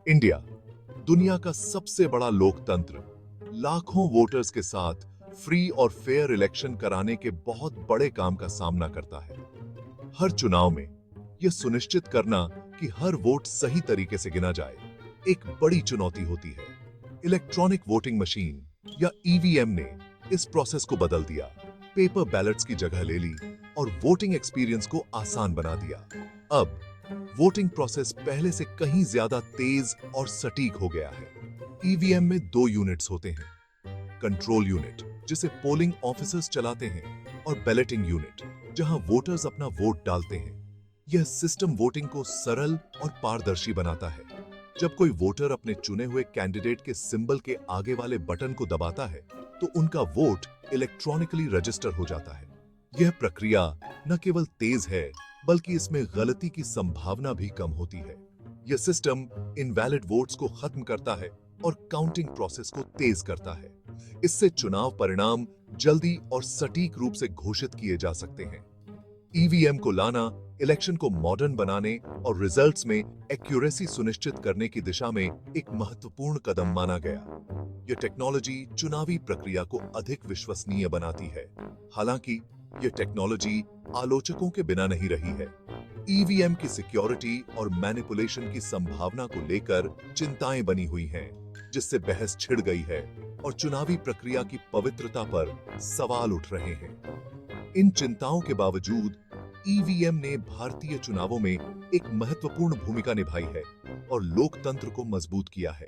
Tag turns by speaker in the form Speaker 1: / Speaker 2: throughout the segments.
Speaker 1: India दुनिया का सबसे बड़ा लोकतंत्र लाखों वोटर्स के साथ फ्री और फेयर इलेक्शन कराने के बहुत बड़े काम का सामना करता है। हर चुनाव में यह सुनिश्चित करना कि हर वोट सही तरीके से गिना जाए एक बड़ी चुनौती होती है। इलेक्ट्रॉनिक वोटिंग मशीन या ईवीएम ने इस प्रोसेस को बदल दिया, पेपर बैलेट्स की जगह ले ली और वोटिंग एक्सपीरियंस को आसान बना दिया। अब वोटिंग प्रोसेस पहले से कहीं ज्यादा तेज और सटीक हो गया है। ईवीएम में दो यूनिट्स होते हैं, कंट्रोल यूनिट जिसे पोलिंग ऑफिसर्स चलाते हैं और बैलेटिंग यूनिट जहां वोटर्स अपना वोट डालते हैं। यह सिस्टम वोटिंग को सरल और पारदर्शी बनाता है। जब कोई वोटर अपने चुने हुए कैंडिडेट के सिंबल के आगे वाले बटन को दबाता है तो उनका वोट इलेक्ट्रॉनिकली रजिस्टर हो जाता है। यह प्रक्रिया न केवल तेज है बल्कि इसमें गलती की संभावना भी कम होती है। यह सिस्टम इनवैलिड वोट्स को खत्म करता है और काउंटिंग प्रोसेस को तेज करता है। इससे चुनाव परिणाम जल्दी और सटीक रूप से घोषित किए जा सकते हैं। ईवीएम को लाना इलेक्शन को मॉडर्न बनाने और रिजल्ट्स में एक्यूरेसी सुनिश्चित करने की दिशा में एक महत्वपूर्ण कदम माना गया। यह टेक्नोलॉजी चुनावी प्रक्रिया को अधिक विश्वसनीय बनाती है। हालांकि यह टेक्नोलॉजी आलोचकों के बिना नहीं रही है। ईवीएम की सिक्योरिटी और मैनिपुलेशन की संभावना को लेकर चिंताएं बनी हुई हैं, जिससे बहस छिड़ गई है और चुनावी प्रक्रिया की पवित्रता पर सवाल उठ रहे हैं। इन चिंताओं के बावजूद ईवीएम ने भारतीय चुनावों में एक महत्वपूर्ण भूमिका निभाई है और लोकतंत्र को मजबूत किया है।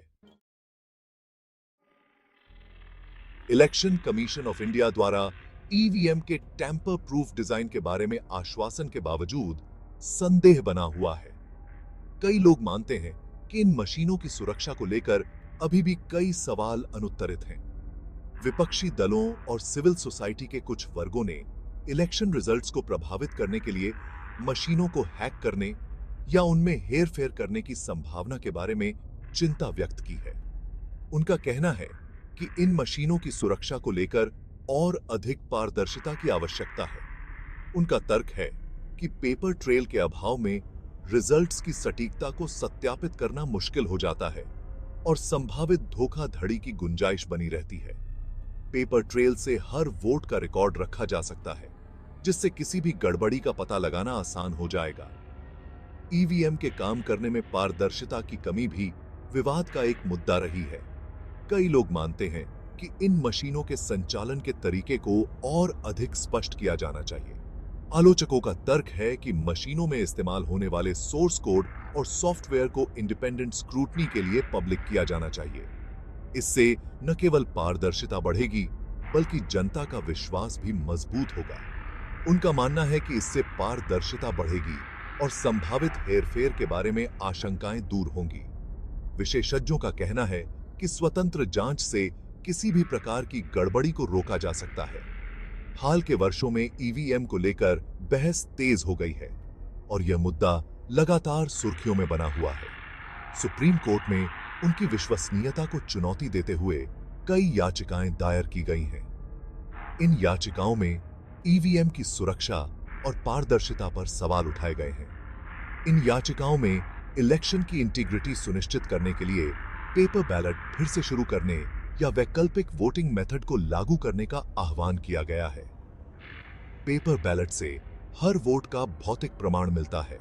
Speaker 1: इलेक्शन कमीशन ऑफ इंडिया द्वारा ईवीएम के टैंपर प्रूफ डिजाइन के बारे में आश्वासन के बावजूद संदेह बना हुआ है। कई लोग मानते हैं कि इन मशीनों की सुरक्षा को लेकर अभी भी कई सवाल अनुत्तरित हैं। विपक्षी दलों और सिविल सोसाइटी के कुछ वर्गों ने इलेक्शन रिजल्ट्स को प्रभावित करने के लिए मशीनों को हैक करने या उनमें हेरफेर करने की संभावना के बारे में चिंता व्यक्त की है। उनका कहना है कि इन मशीनों की सुरक्षा को लेकर और अधिक पारदर्शिता की आवश्यकता है। उनका तर्क है कि पेपर ट्रेल के अभाव में रिजल्ट्स की सटीकता को सत्यापित करना मुश्किल हो जाता है और संभावित धोखाधड़ी की गुंजाइश बनी रहती है। पेपर ट्रेल से हर वोट का रिकॉर्ड रखा जा सकता है, जिससे किसी भी गड़बड़ी का पता लगाना आसान हो जाएगा। ईवीएम के काम करने में पारदर्शिता की कमी भी विवाद का एक मुद्दा रही है। कई लोग मानते हैं कि इन मशीनों के संचालन के तरीके को और अधिक स्पष्ट किया जाना चाहिए। आलोचकों का तर्क है कि मशीनों में इस्तेमाल होने वाले सोर्स कोड और सॉफ्टवेयर को इंडिपेंडेंट स्क्रूटनी के लिए पब्लिक किया जाना चाहिए। इससे न केवल पारदर्शिता बढ़ेगी बल्कि जनता का विश्वास भी मजबूत होगा। उनका मानना है कि इससे पारदर्शिता बढ़ेगी और संभावित हेरफेर के बारे में आशंकाएं दूर होंगी। विशेषज्ञों का कहना है कि स्वतंत्र जांच से किसी भी प्रकार की गड़बड़ी को रोका जा सकता है। हाल के वर्षों में ईवीएम को लेकर बहस तेज हो गई है और यह मुद्दा लगातार सुर्खियों में बना हुआ है। सुप्रीम कोर्ट में उनकी विश्वसनीयता को चुनौती देते हुए कई याचिकाएं दायर की गई हैं। इन याचिकाओं में ईवीएम की सुरक्षा और पारदर्शिता पर सवाल उठाए गए हैं। इन याचिकाओं में इलेक्शन की इंटीग्रिटी सुनिश्चित करने के लिए पेपर बैलेट फिर से शुरू करने या वैकल्पिक वोटिंग मेथड को लागू करने का आह्वान किया गया है। पेपर बैलेट से हर वोट का भौतिक प्रमाण मिलता है,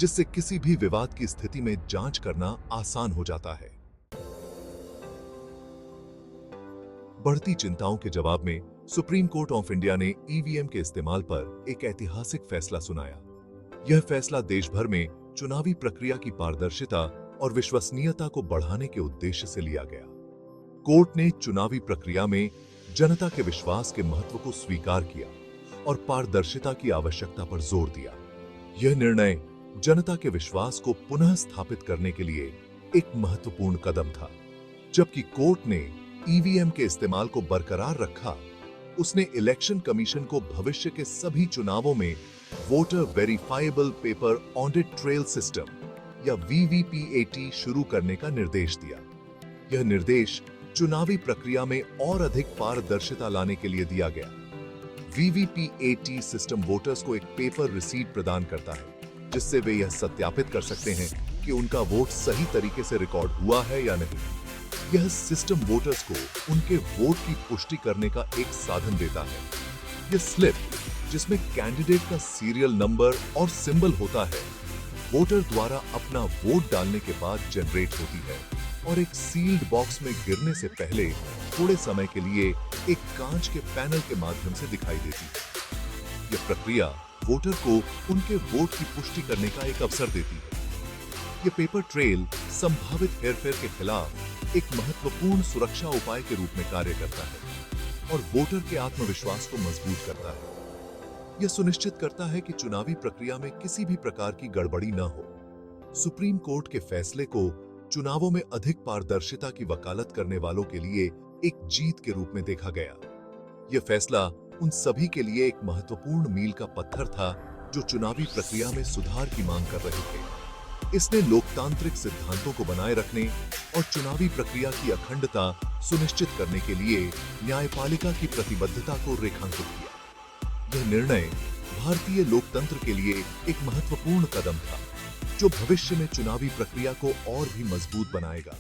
Speaker 1: जिससे किसी भी विवाद की स्थिति में जांच करना आसान हो जाता है। बढ़ती चिंताओं के जवाब में सुप्रीम कोर्ट ऑफ इंडिया ने ईवीएम के इस्तेमाल पर एक ऐतिहासिक फैसला सुनाया। यह फैसला देश भर में चुनावी प्रक्रिया की पारदर्शिता और विश्वसनीयता को बढ़ाने के उद्देश्य से लिया गया। कोर्ट ने चुनावी प्रक्रिया में जनता के विश्वास के महत्व को स्वीकार किया और पारदर्शिता की आवश्यकता पर जोर दिया। यह निर्णय जनता के विश्वास को पुनः स्थापित करने के लिए एक महत्वपूर्ण कदम था। जबकि कोर्ट ने ईवीएम के इस्तेमाल को बरकरार रखा, उसने इलेक्शन कमीशन को भविष्य के सभी चुनावों में voter verifiable paper audit trail system या वीवीपीएटी शुरू करने का निर्देश दिया। यह निर्देश चुनावी प्रक्रिया में और अधिक पारदर्शिता लाने के लिए दिया गया। वीवीपीएटी सिस्टम वोटर्स को एक पेपर रिसीट प्रदान करता है, जिससे वे यह सत्यापित कर सकते हैं कि उनका वोट सही तरीके से रिकॉर्ड हुआ है या नहीं। यह सिस्टम वोटर्स को उनके वोट की पुष्टि करने का एक साधन देता है। यह स्लिप, जिसमें कैंडिडेट का सीरियल नंबर और सिंबल होता है, वोटर द्वारा अपना वोट डालने के बाद जनरेट होती है और एक सील्ड बॉक्स में गिरने से पहले थोड़े समय के लिए एक कांच के पैनल के माध्यम से दिखाई देती है। यह प्रक्रिया वोटर को उनके वोट की पुष्टि करने का एक अवसर देती है। यह पेपर ट्रेल संभावित हेरफेर के खिलाफ एक महत्वपूर्ण सुरक्षा उपाय के रूप में कार्य करता है और वोटर के आत्मविश्वास को मजबूत करता है। यह सुनिश्चित करता है कि चुनावी प्रक्रिया में किसी भी प्रकार की गड़बड़ी न हो। सुप्रीम कोर्ट के फैसले को चुनावों में अधिक पारदर्शिता की वकालत करने वालों के लिए एक जीत के रूप में देखा गया। यह फैसला उन सभी के लिए एक महत्वपूर्ण मील का पत्थर था जो चुनावी प्रक्रिया में सुधार की मांग कर रहे थे। इसने लोकतांत्रिक सिद्धांतों को बनाए रखने और चुनावी प्रक्रिया की अखंडता सुनिश्चित करने के लिए न्यायपालिका की प्रतिबद्धता को रेखांकित किया। यह निर्णय भारतीय लोकतंत्र के लिए एक महत्वपूर्ण कदम था जो भविष्य में चुनावी प्रक्रिया को और भी मजबूत बनाएगा।